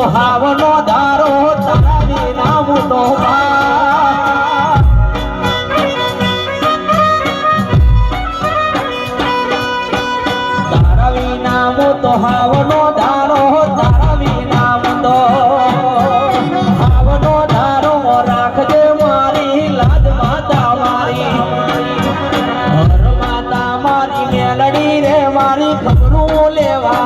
હાવનો ધારો તારા વિના હું તો તારા વિના હું તો હાવનો ધારો તારા વિના હું તો હાવનો ધારો રાખજે મારી લાજ માતા મારી હર માતા મારી મેલડી રે મારી ખબરું લેવા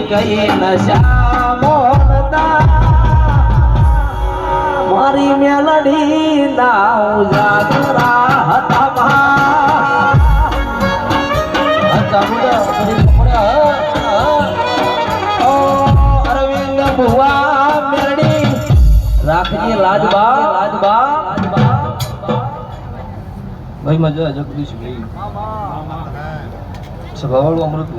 કઈ નશા મોનતા મારી મેલડી ના ઉજાગરા હતા અરવિંદ ભુવા મેલડી રાખજે લાજબા લાજબા ભાઈ મજા જગદીશ ભાઈ સભાવાળું અમૃત